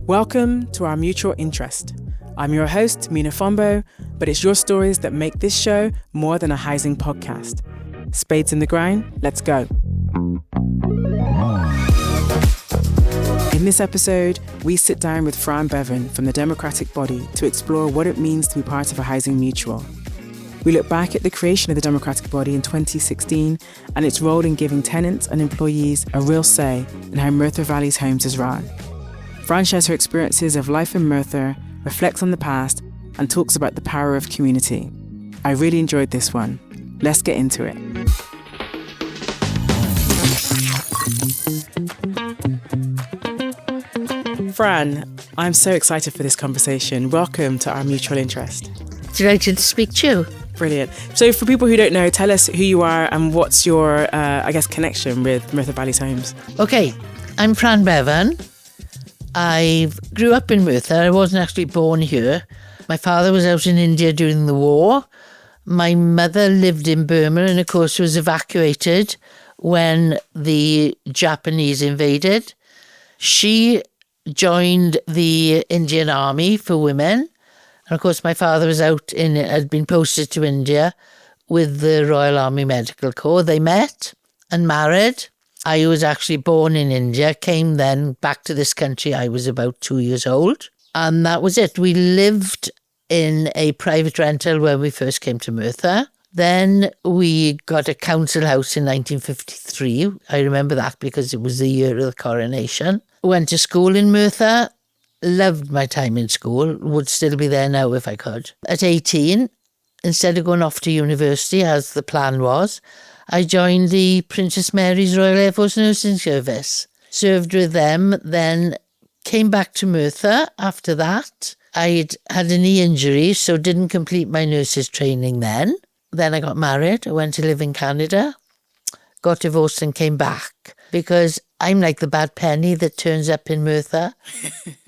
Welcome to Our Mutual Interest. I'm your host, Mina Fombo, but it's your stories that make this show more than a housing podcast. Spades in the grind, let's go. In this episode, we sit down with Fran Bevan from the Democratic Body to explore what it means to be part of a housing mutual. We look back at the creation of the Democratic Body in 2016 and its role in giving tenants and employees a real say in how Merthyr Valleys Homes is run. Fran shares her experiences of life in Merthyr, reflects on the past, and talks about the power of community. I really enjoyed this one. Let's get into it. Fran, I'm so excited for this conversation. Welcome to Our Mutual Interest. Delighted to speak to you. Brilliant. So for people who don't know, tell us who you are and what's your, connection with Merthyr Valleys Homes. Okay, I'm Fran Bevan. I grew up in Merthyr. I wasn't actually born here. My father was out in India during the war. My mother lived in Burma and, of course, was evacuated when the Japanese invaded. She joined the Indian Army for women. And, of course, my father was had been posted to India with the Royal Army Medical Corps. They met and married. I was actually born in India, came then back to this country. I was about 2 years old. And that was it. We lived in a private rental when we first came to Merthyr. Then we got a council house in 1953. I remember that because it was the year of the coronation. Went to school in Merthyr. Loved my time in school, would still be there now if I could. At 18, instead of going off to university, as the plan was, I joined the Princess Mary's Royal Air Force Nursing Service. Served with them, then came back to Merthyr after that. I'd had a knee injury, so didn't complete my nurse's training then. Then I got married, I went to live in Canada, got divorced and came back because I'm like the bad penny that turns up in Merthyr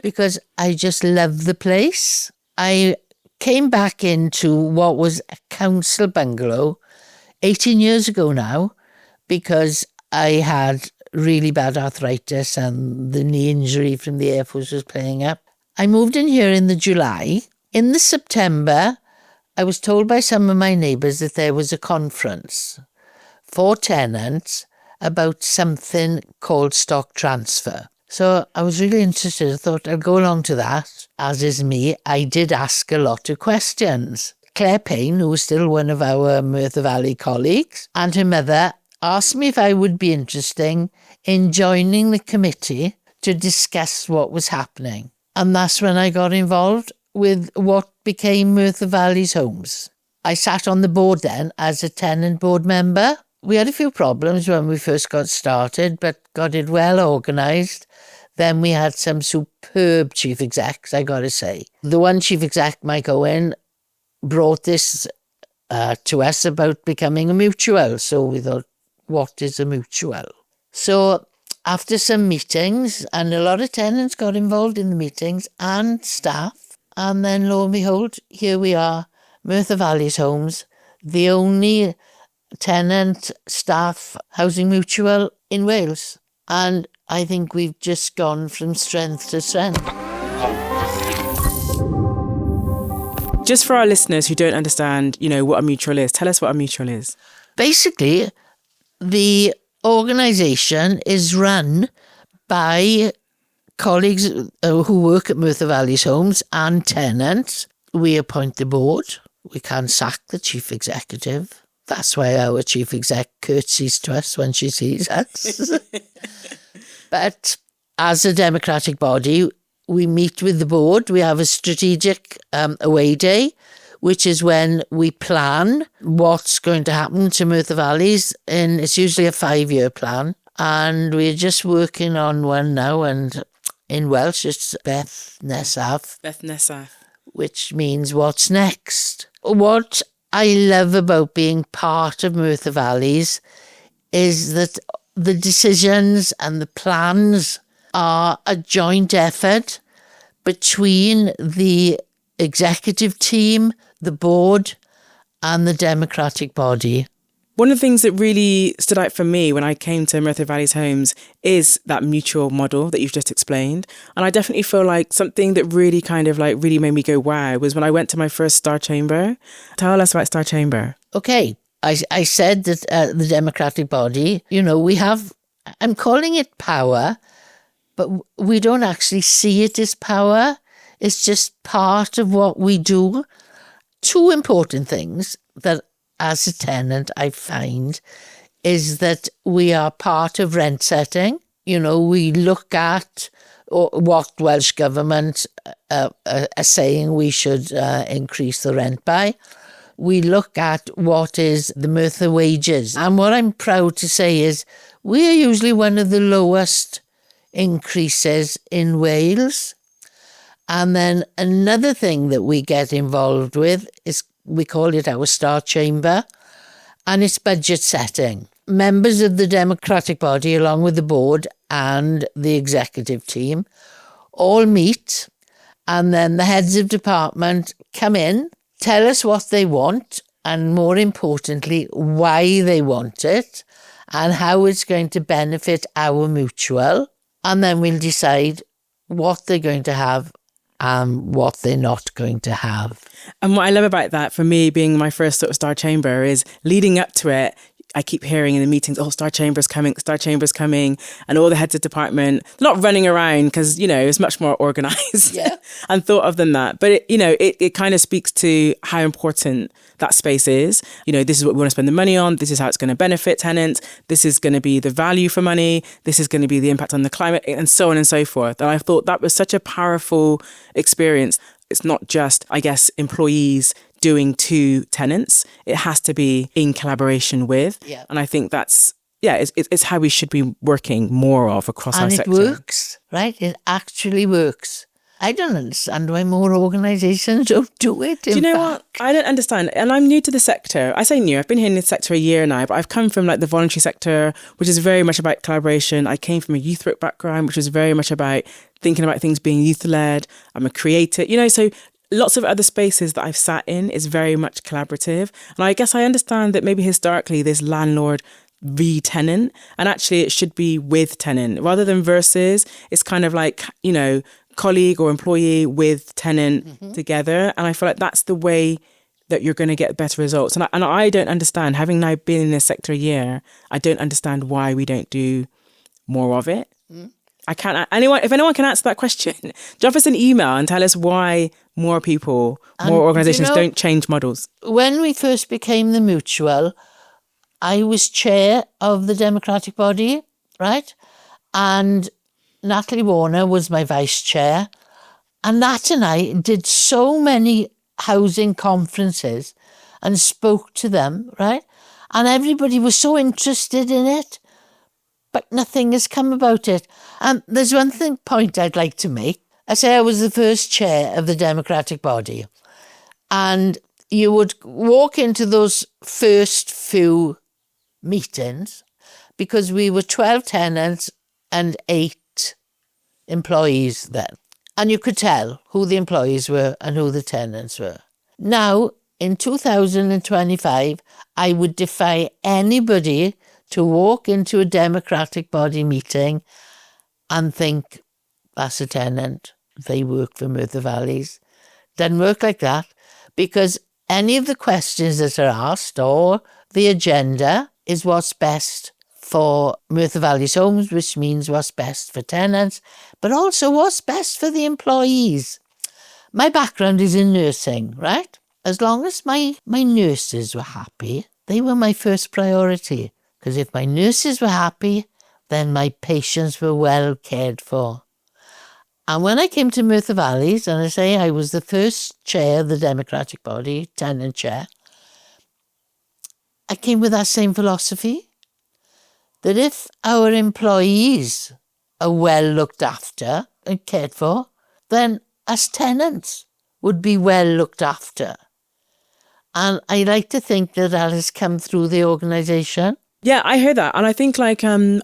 because I just love the place. I came back into what was a council bungalow 18 years ago now because I had really bad arthritis and the knee injury from the Air Force was playing up. I moved in here in the July. In the September, I was told by some of my neighbours that there was a conference for tenants about something called stock transfer. So I was really interested. I thought I'd go along to that. As is me, I did ask a lot of questions. Claire Payne, who was still one of our Merthyr Valley colleagues, and her mother asked me if I would be interested in joining the committee to discuss what was happening. And that's when I got involved with what became Merthyr Valleys Homes. I sat on the board then as a tenant board member. We had a few problems when we first got started, but got it well organised. Then we had some superb chief execs, I got to say. The one chief exec, Mike Owen, brought this to us about becoming a mutual. So we thought, what is a mutual? So after some meetings, and a lot of tenants got involved in the meetings and staff, and then lo and behold, here we are, Merthyr Valleys Homes, the only tenant staff housing mutual in Wales. And I think we've just gone from strength to strength. Just for our listeners who don't understand, what a mutual is, tell us what a mutual is. Basically, the organisation is run by colleagues who work at Merthyr Valleys Homes and tenants. We appoint the board. We can't sack the chief executive. That's why our chief exec curtsies to us when she sees us. But as a democratic body, we meet with the board. We have a strategic away day, which is when we plan what's going to happen to Merthyr Valleys. And it's usually a 5-year plan. And we're just working on one now. And in Welsh, it's Beth Nesaf. Beth Nesaf. Which means what's next. What I love about being part of Merthyr Valleys is that the decisions and the plans are a joint effort between the executive team, the board, and the democratic body. One of the things that really stood out for me when I came to Merthyr Valleys Homes is that mutual model that you've just explained. And I definitely feel like something that really kind of like really made me go wow was when I went to my first Star Chamber. Tell us about Star Chamber. Okay, I said that the democratic body, we have, I'm calling it power, but we don't actually see it as power. It's just part of what we do. Two important things that as a tenant I find is that we are part of rent setting. We look at what Welsh Government are saying we should increase the rent by. We look at what is the Merthyr wages. And what I'm proud to say is we are usually one of the lowest increases in Wales. And then another thing that we get involved with is we call it our Star Chamber, and it's budget setting. Members of the democratic body, along with the board and the executive team, all meet, and then the heads of department come in, tell us what they want, and more importantly, why they want it, and how it's going to benefit our mutual. And then we'll decide what they're going to have and what they're not going to have. And what I love about that, for me, being my first sort of Star Chamber, is leading up to it, I keep hearing in the meetings, Star Chamber's coming, and all the heads of department, they're not running around because, it's much more organised and thought of than that. But, it kind of speaks to how important that space is. This is what we want to spend the money on. This is how it's going to benefit tenants. This is going to be the value for money. This is going to be the impact on the climate, and so on and so forth. And I thought that was such a powerful experience. It's not just, I guess, employees doing to tenants. It has to be in collaboration with. Yeah. And I think that's, it's how we should be working more of across our sector. And it works, right? It actually works. I don't understand why more organisations don't do it. Do you know what? I don't understand. And I'm new to the sector. I say new. I've been here in this sector a year now, but I've come from like the voluntary sector, which is very much about collaboration. I came from a youth work background, which was very much about thinking about things being youth-led. I'm a creator, so lots of other spaces that I've sat in is very much collaborative. And I guess I understand that maybe historically this landlord v tenant, and actually it should be with tenant rather than versus. It's kind of like, colleague or employee with tenant together. And I feel like that's the way that you're going to get better results. And I don't understand, having now been in this sector a year, I don't understand why we don't do more of it. I can't. If anyone can answer that question, drop us an email and tell us why more people, more organisations don't change models. When we first became the Mutual, I was chair of the democratic body, right? And Natalie Warner was my vice chair. And Nat and I did so many housing conferences and spoke to them, right? And everybody was so interested in it, but nothing has come about it. And there's one point I'd like to make. I say I was the first chair of the democratic body. And you would walk into those first few meetings because we were 12 tenants and 8 employees then. And you could tell who the employees were and who the tenants were. Now, in 2025, I would defy anybody to walk into a democratic body meeting and think, that's a tenant, they work for Merthyr Valleys. Doesn't work like that, because any of the questions that are asked or the agenda is what's best for Merthyr Valleys Homes, which means what's best for tenants, but also what's best for the employees. My background is in nursing, right? As long as my nurses were happy, they were my first priority. Because if my nurses were happy, then my patients were well cared for. And when I came to Merthyr Valleys, and I say I was the first chair of the democratic body, tenant chair, I came with that same philosophy, that if our employees are well looked after and cared for, then us tenants would be well looked after. And I like to think that has come through the organisation. Yeah, I heard that. And I think I come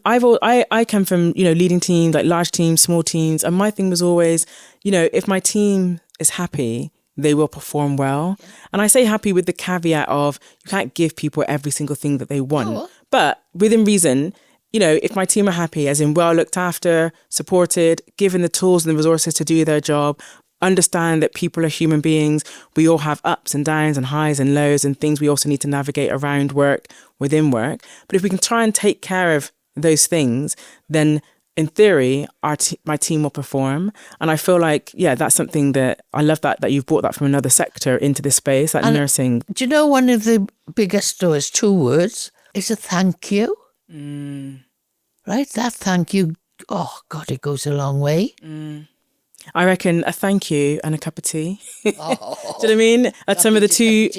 from, leading teams, like large teams, small teams. And my thing was always, if my team is happy, they will perform well. And I say happy with the caveat of you can't give people every single thing that they want. No. But within reason, you know, if my team are happy, as in well looked after, supported, given the tools and the resources to do their job, understand that people are human beings. We all have ups and downs and highs and lows and things we also need to navigate around work, within work. But if we can try and take care of those things, then in theory, my team will perform. And I feel like, yeah, that's something that I love that you've brought that from another sector into this space, like nursing. Do you know one of the biggest stories, 2 words, is a thank you? Right? That thank you, oh God, it goes a long way. I reckon a thank you and a cup of tea. Do you know what I mean? Are some of the two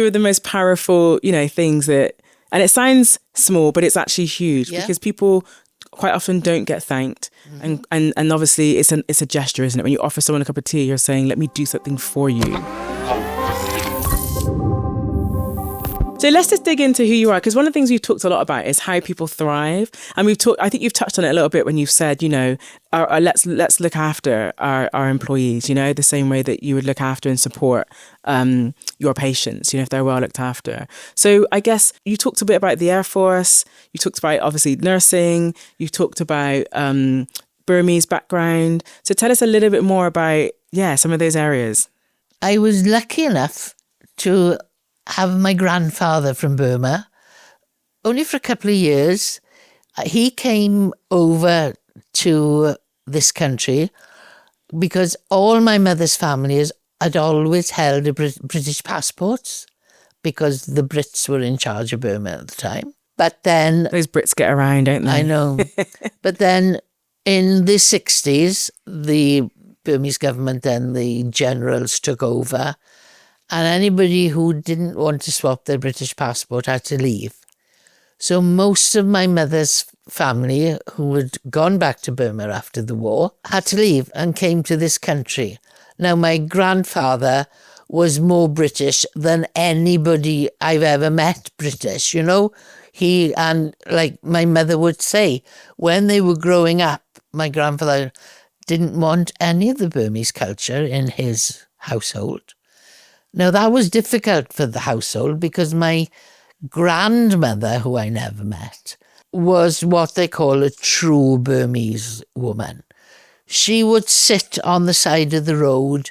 of the most powerful, you know, things that, and it sounds small, but it's actually huge because people quite often don't get thanked. And obviously it's a gesture, isn't it? When you offer someone a cup of tea, you're saying, let me do something for you. So let's just dig into who you are, because one of the things we've talked a lot about is how people thrive. And I think you've touched on it a little bit when you've said, you know, let's look after our employees, you know, the same way that you would look after and support your patients, you know, if they're well looked after. So I guess you talked a bit about the Air Force, you talked about obviously nursing, you talked about Burmese background. So tell us a little bit more about, some of those areas. I was lucky enough to have my grandfather from Burma, only for a couple of years. He came over to this country because all my mother's families had always held British passports because the Brits were in charge of Burma at the time. But then... Those Brits get around, don't they? I know. But then in the 60s, the Burmese government and the generals took over, and anybody who didn't want to swap their British passport had to leave. So most of my mother's family, who had gone back to Burma after the war, had to leave and came to this country. Now, my grandfather was more British than anybody I've ever met British, you know. And like my mother would say, when they were growing up, my grandfather didn't want any of the Burmese culture in his household. Now, that was difficult for the household because my grandmother, who I never met, was what they call a true Burmese woman. She would sit on the side of the road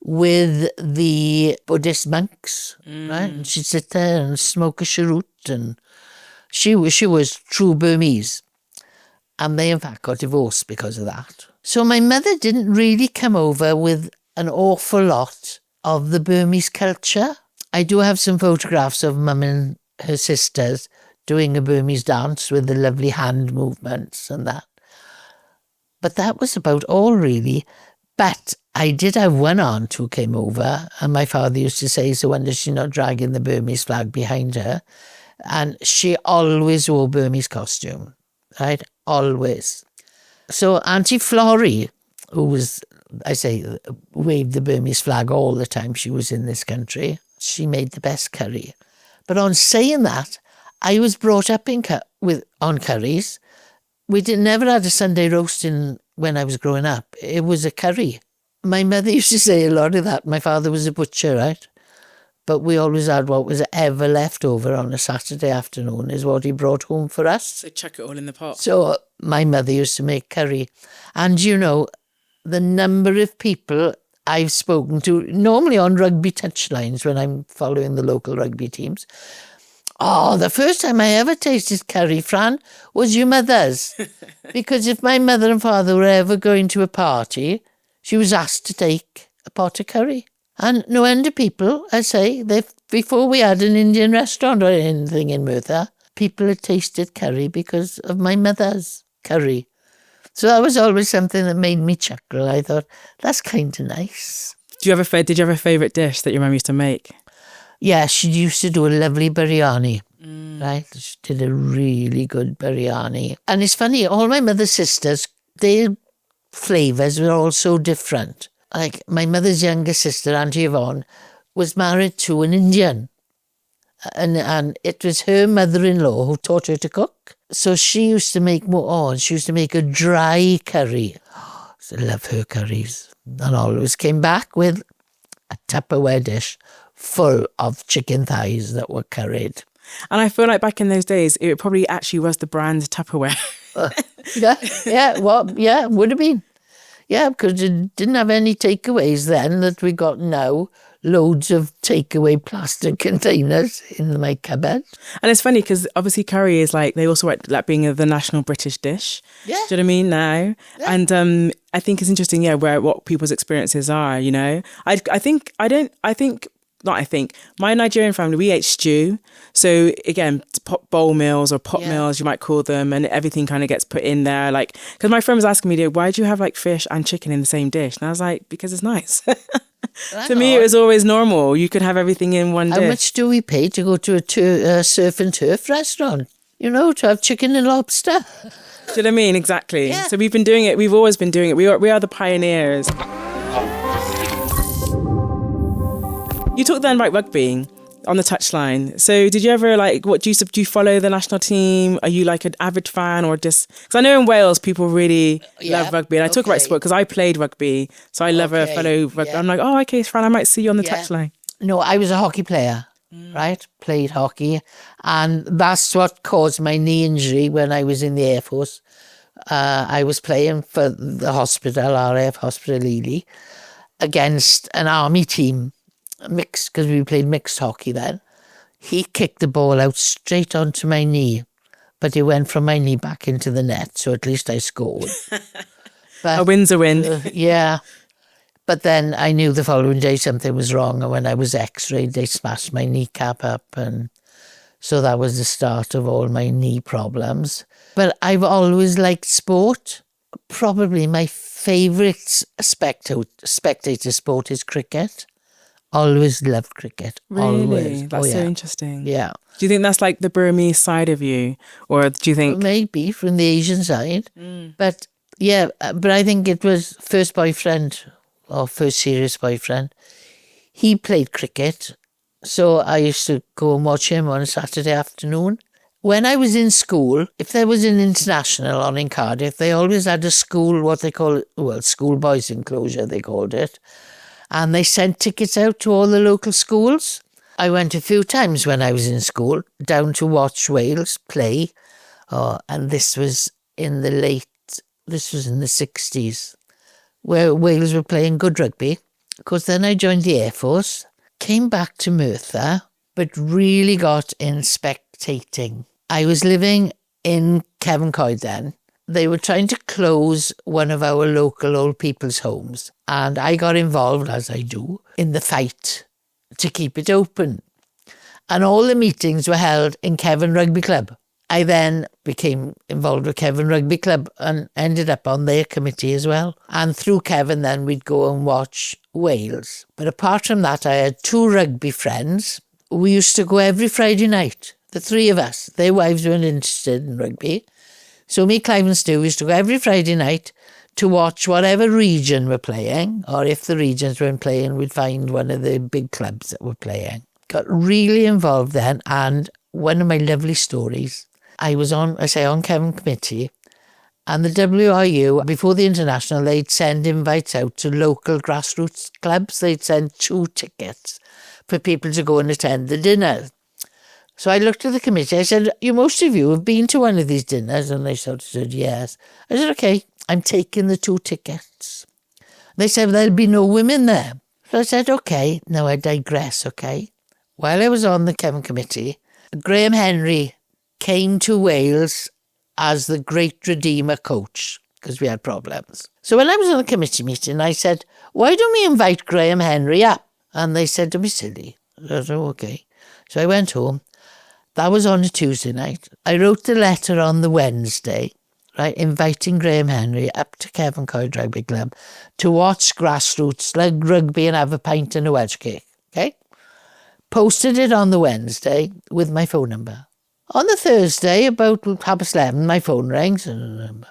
with the Buddhist monks, right? And she'd sit there and smoke a cheroot, and she was true Burmese. And they, in fact, got divorced because of that. So my mother didn't really come over with an awful lot of the Burmese culture. I do have some photographs of Mum and her sisters doing a Burmese dance with the lovely hand movements and that. But that was about all, really. But I did have one aunt who came over, and my father used to say, so when is she not dragging the Burmese flag behind her? And she always wore Burmese costume, right? Always. So Auntie Florrie, who was, waved the Burmese flag all the time she was in this country, she made the best curry. But on saying that, I was brought up on curries. We never had a Sunday roast when I was growing up. It was a curry. My mother used to say a lot of that. My father was a butcher, right? But we always had what was ever left over on a Saturday afternoon is what he brought home for us. So chuck it all in the pot. So my mother used to make curry. And, you know, the number of people I've spoken to, normally on rugby touchlines when I'm following the local rugby teams. Oh, the first time I ever tasted curry, Fran, was your mother's. Because if my mother and father were ever going to a party, she was asked to take a pot of curry. And no end of people, I say, before we had an Indian restaurant or anything in Merthyr, people had tasted curry because of my mother's curry. So that was always something that made me chuckle. I thought, that's kind of nice. Did you have a favourite dish that your mum used to make? Yeah, she used to do a lovely biryani, right? She did a really good biryani. And it's funny, all my mother's sisters, their flavours were all so different. Like my mother's younger sister, Auntie Yvonne, was married to an Indian. And it was her mother-in-law who taught her to cook. So she used to make she used to make a dry curry. Oh, I love her curries. And always came back with a Tupperware dish full of chicken thighs that were curried. And I feel like back in those days, it probably actually was the brand Tupperware. Would have been. Yeah, because it didn't have any takeaways then that we got now. Loads of takeaway plastic containers in my cupboard. And it's funny because obviously curry is like, they also like being the national British dish. Yeah. Do you know what I mean now? Yeah. And I think it's interesting, what people's experiences are, my Nigerian family, we ate stew. So again, bowl meals or pot meals, you might call them, and everything kind of gets put in there. Like, because my friend was asking me, why do you have like fish and chicken in the same dish? And I was like, because it's nice. To me, it was always normal. You could have everything in one dish. How much do we pay to go to a surf and turf restaurant? To have chicken and lobster. Do you know what I mean? Exactly. Yeah. So we've been doing it. We've always been doing it. We are the pioneers. You talked then about rugby on the touchline. So did you ever do you follow the national team? Are you like an avid fan or just, because I know in Wales people really love rugby, and I talk about sport because I played rugby, so I love a fellow rugby. I'm like, oh, okay, Fran, I might see you on the touchline. No, I was a hockey player, right? Played hockey, and that's what caused my knee injury when I was in the Air Force. I was playing for the hospital, RAF Hospital Ely, against an army team. Mixed, because we played mixed hockey then. He kicked the ball out straight onto my knee, but it went from my knee back into the net, so at least I scored. But, a win's a win. Yeah. But then I knew the following day something was wrong, and when I was x-rayed, they smashed my kneecap up, and so that was the start of all my knee problems. But I've always liked sport. Probably my favourite spectator sport is cricket. Always loved cricket. Really? Always. That's so interesting. Yeah. Do you think that's like the Burmese side of you? Or do you think... Maybe from the Asian side. But I think it was first boyfriend or first serious boyfriend. He played cricket. So I used to go and watch him on a Saturday afternoon. When I was in school, if there was an international on in Cardiff, they always had a school, what they call, schoolboys enclosure, they called it. And they sent tickets out to all the local schools. I went a few times when I was in school down to watch Wales play. And this was in the 60s, where Wales were playing good rugby. Of course, then I joined the Air Force, came back to Merthyr, but really got in spectating. I was living in Cefn then. They were trying to close one of our local old people's homes, and I got involved, as I do, in the fight to keep it open. And all the meetings were held in Cefn Rugby Club. I then became involved with Cefn Rugby Club and ended up on their committee as well. And through Cefn then we'd go and watch Wales. But apart from that, I had 2 rugby friends. We used to go every Friday night, the 3 of us. Their wives weren't interested in rugby. So me, Clive and Stu used to go every Friday night to watch whatever region were playing, or if the regions weren't playing, we'd find one of the big clubs that were playing. Got really involved then, and one of my lovely stories, I was on Cefn committee, and the WRU, before the international, they'd send invites out to local grassroots clubs. They'd send 2 tickets for people to go and attend the dinner. So I looked at the committee, I said, most of you have been to one of these dinners? And they sort of said, yes. I said, okay, I'm taking the 2 tickets. They said, there'll be no women there. So I said, okay, now I digress, okay. While I was on the Cefn committee, Graham Henry came to Wales as the great Redeemer coach, because we had problems. So when I was on the committee meeting, I said, why don't we invite Graham Henry up? And they said, don't be silly. I said, okay. So I went home. That was on a Tuesday night. I wrote the letter on the Wednesday, right, inviting Graham Henry up to Cefn Coed Rugby Club to watch grassroots like rugby and have a pint and a Welsh cake, okay? Posted it on the Wednesday with my phone number. On the Thursday, about 11:30, my phone rings, and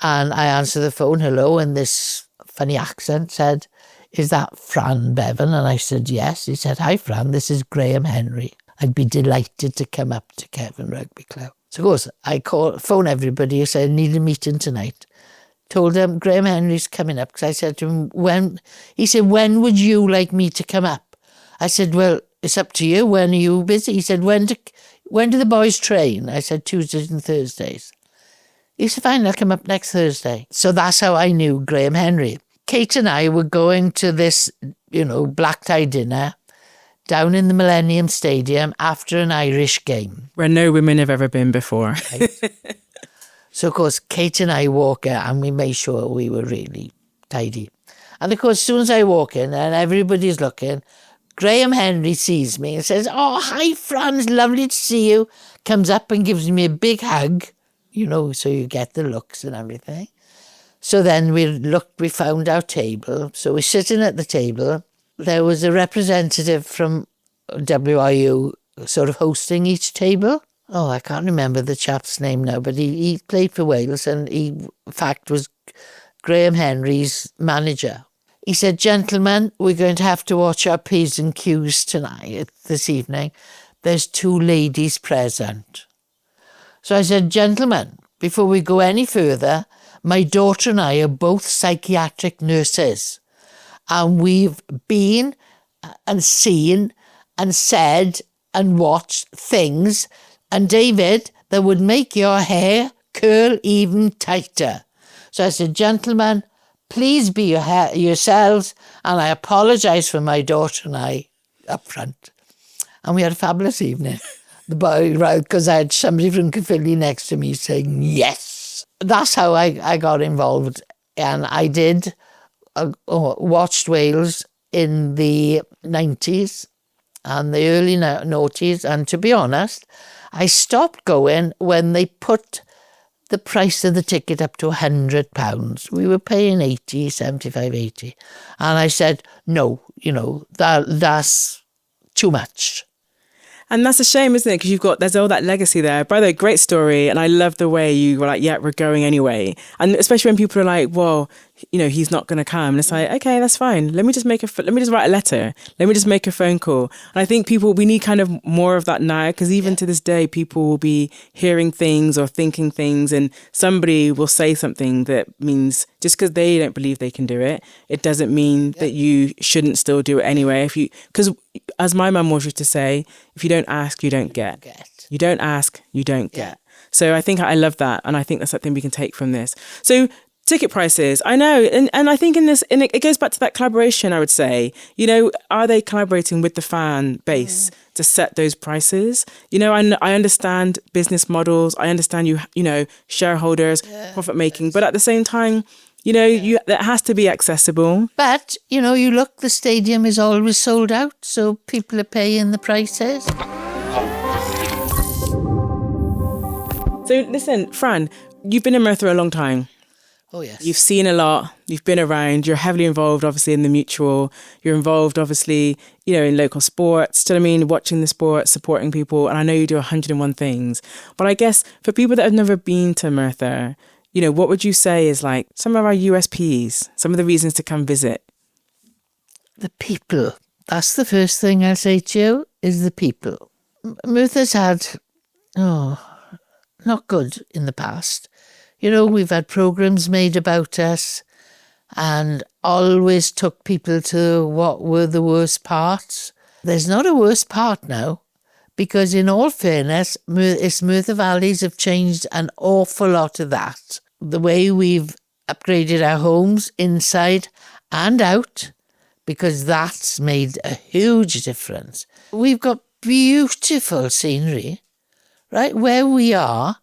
I answer the phone, hello, and this funny accent said, is that Fran Bevan? And I said, yes. He said, hi, Fran, this is Graham Henry. I'd be delighted to come up to Cefn Rugby Club. So of course, I phone everybody. I say, I need a meeting tonight. told him Graham Henry's coming up, because I said to him, when? He said, when would you like me to come up? I said, well, it's up to you. When are you busy? He said, when do the boys train? I said, Tuesdays and Thursdays. He said, fine, I'll come up next Thursday. So that's how I knew Graham Henry. Kate and I were going to this, black tie dinner down in the Millennium Stadium after an Irish game. Where no women have ever been before. Right. So, of course, Kate and I walk in and we made sure we were really tidy. And, of course, as soon as I walk in and everybody's looking, Graham Henry sees me and says, oh, hi, Fran, it's lovely to see you. Comes up and gives me a big hug, so you get the looks and everything. So then we found our table. So we're sitting at the table. There was a representative from WIU sort of hosting each table. Oh, I can't remember the chap's name now, but he played for Wales and he, in fact, was Graham Henry's manager. He said, gentlemen, we're going to have to watch our P's and Q's tonight, this evening. There's 2 ladies present. So I said, gentlemen, before we go any further, my daughter and I are both psychiatric nurses. And we've been and seen and said and watched things, and David, that would make your hair curl even tighter. So I said, gentlemen, please be yourselves, and I apologise for my daughter and I up front. And we had a fabulous evening. The boy, right, because I had somebody from Caerphilly next to me saying, yes. That's how I got involved. And I did watched Wales in the 90s and the early noughties. And to be honest, I stopped going when they put the price of the ticket up to £100. We were paying 80, 75, 80. And I said, no, that's too much. And that's a shame, isn't it? Because there's all that legacy there. By the way, great story. And I love the way you were like, yeah, we're going anyway. And especially when people are like, well, he's not going to come. And it's like, okay, that's fine. Let me just write a letter. Let me just make a phone call. And I think we need kind of more of that now, because even to this day, people will be hearing things or thinking things, and somebody will say something that means just because they don't believe they can do it, it doesn't mean that you shouldn't still do it anyway. Because as my mum always used to say, if you don't ask, you don't get. You don't ask, you don't get. So I think I love that. And I think that's something we can take from this. So ticket prices, I know. And I think it goes back to that collaboration, I would say. Are they collaborating with the fan base to set those prices? I understand business models. I understand shareholders, profit making. But at the same time, that has to be accessible. But, you look, the stadium is always sold out, so people are paying the prices. So listen, Fran, you've been in Merthyr a long time. Oh, yes. You've seen a lot. You've been around. You're heavily involved, obviously, in the mutual. You're involved, obviously, in local sports. Do you know what I mean? Watching the sport, supporting people. And I know you do 101 things. But I guess for people that have never been to Merthyr, what would you say is like some of our USPs, some of the reasons to come visit? The people. That's the first thing I'll say to you, is the people. Merthyr's had, not good in the past. We've had programmes made about us and always took people to what were the worst parts. There's not a worst part now, because in all fairness, Merthyr Valleys have changed an awful lot of that. The way we've upgraded our homes inside and out, because that's made a huge difference. We've got beautiful scenery, right? Where we are,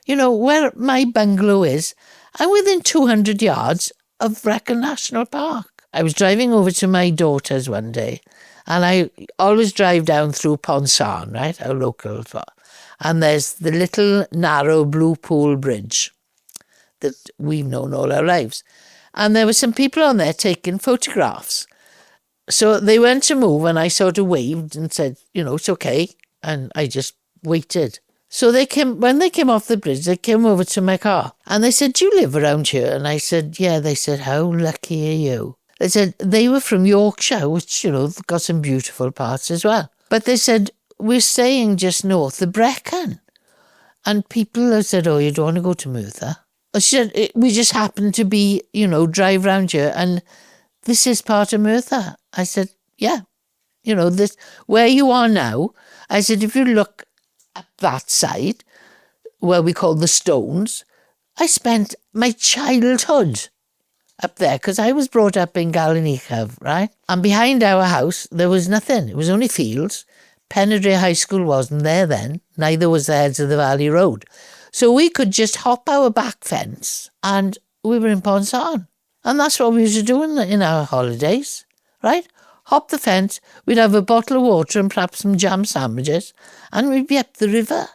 where my bungalow is, I'm within 200 yards of Brecon National Park. I was driving over to my daughter's one day, and I always drive down through Ponsarn, right, our local spot. And there's the little narrow Blue Pool Bridge that we've known all our lives. And there were some people on there taking photographs. So they went to move, and I sort of waved and said, it's okay. And I just waited. So when they came off the bridge, they came over to my car and they said, do you live around here? And I said, yeah. They said, how lucky are you? They said they were from Yorkshire, which, got some beautiful parts as well. But they said, we're staying just north of Brecon. And people have said, oh, you don't want to go to Merthyr? She said, we just happened to be, drive round here and this is part of Merthyr. I said, yeah, this where you are now. I said, if you look at that side, where we call the Stones, I spent my childhood up there because I was brought up in Galwanichaf, right? And behind our house, there was nothing. It was only fields. Penedre High School wasn't there then. Neither was the Heads of the Valley Road. So we could just hop our back fence and we were in Ponsarn. And that's what we used to do in our holidays, right? Hop the fence, we'd have a bottle of water and perhaps some jam sandwiches, and we'd be up the river.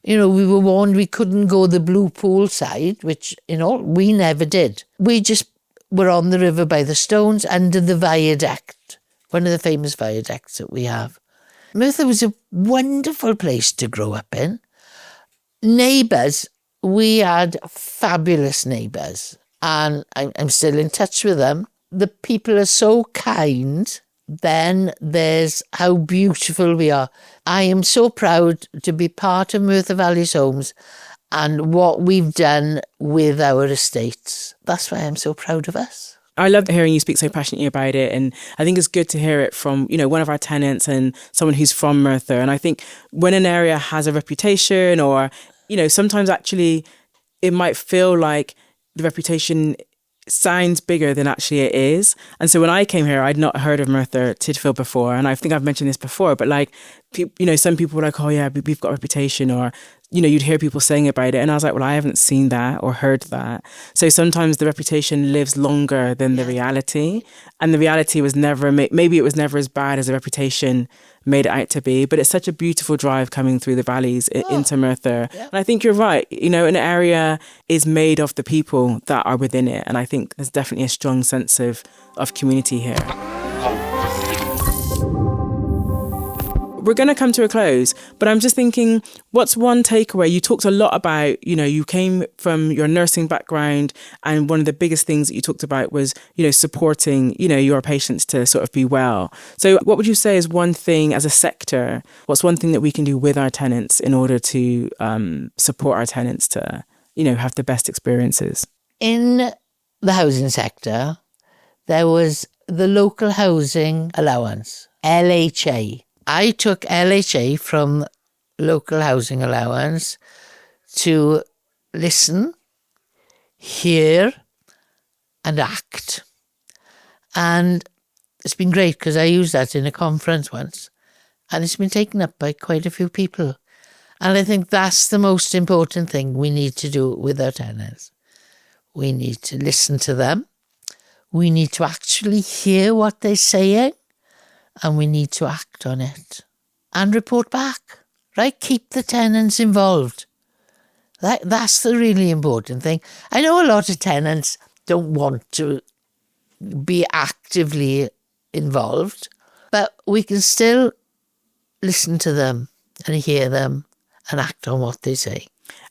We were warned we couldn't go the Blue Pool side, which, we never did. We just were on the river by the Stones under the viaduct, one of the famous viaducts that we have. Merthyr was a wonderful place to grow up in. Neighbours, we had fabulous neighbours, and I'm still in touch with them. The people are so kind. Then there's how beautiful we are. I am so proud to be part of Merthyr Valleys Homes and what we've done with our estates. That's why I'm so proud of us. I love hearing you speak so passionately about it, and I think it's good to hear it from, one of our tenants and someone who's from Merthyr. And I think when an area has a reputation, or, sometimes actually it might feel like the reputation sounds bigger than actually it is. And so when I came here, I'd not heard of Merthyr Tydfil before, and I think I've mentioned this before, but some people were like, oh yeah, we've got a reputation, or you'd hear people saying about it, and I was like, well, I haven't seen that or heard that. So sometimes the reputation lives longer than the reality, and the reality was never, maybe it was never as bad as the reputation made it out to be, but it's such a beautiful drive coming through the valleys into Merthyr. Yeah. And I think you're right, an area is made of the people that are within it, and I think there's definitely a strong sense of community here. We're going to come to a close, but I'm just thinking, what's one takeaway? You talked a lot about, you came from your nursing background, and one of the biggest things that you talked about was, supporting, your patients to sort of be well. So what would you say is one thing as a sector, what's one thing that we can do with our tenants in order to support our tenants to, have the best experiences? In the housing sector, there was the local housing allowance, LHA. I took LHA from local housing allowance to listen, hear and act. And it's been great because I used that in a conference once, and it's been taken up by quite a few people. And I think that's the most important thing we need to do with our tenants. We need to listen to them. We need to actually hear what they're saying. And we need to act on it and report back, right? Keep the tenants involved. That's the really important thing. I know a lot of tenants don't want to be actively involved, but we can still listen to them and hear them and act on what they say.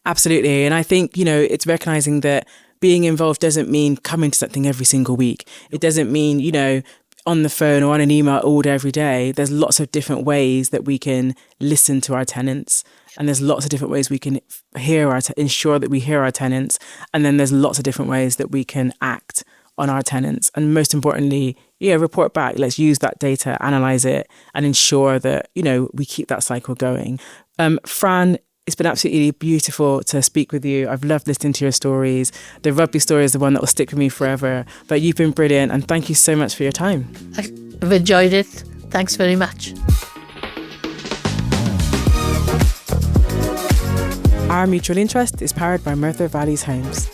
Absolutely. And I think, it's recognising that being involved doesn't mean coming to something every single week. It doesn't mean, on the phone or on an email all day, every day. There's lots of different ways that we can listen to our tenants, and there's lots of different ways we can ensure that we hear our tenants, and then there's lots of different ways that we can act on our tenants, and most importantly, report back. Let's use that data, analyse it, and ensure that we keep that cycle going. Fran, it's been absolutely beautiful to speak with you. I've loved listening to your stories. The rugby story is the one that will stick with me forever. But you've been brilliant, and thank you so much for your time. I've enjoyed it. Thanks very much. Our mutual interest is powered by Merthyr Valleys Homes.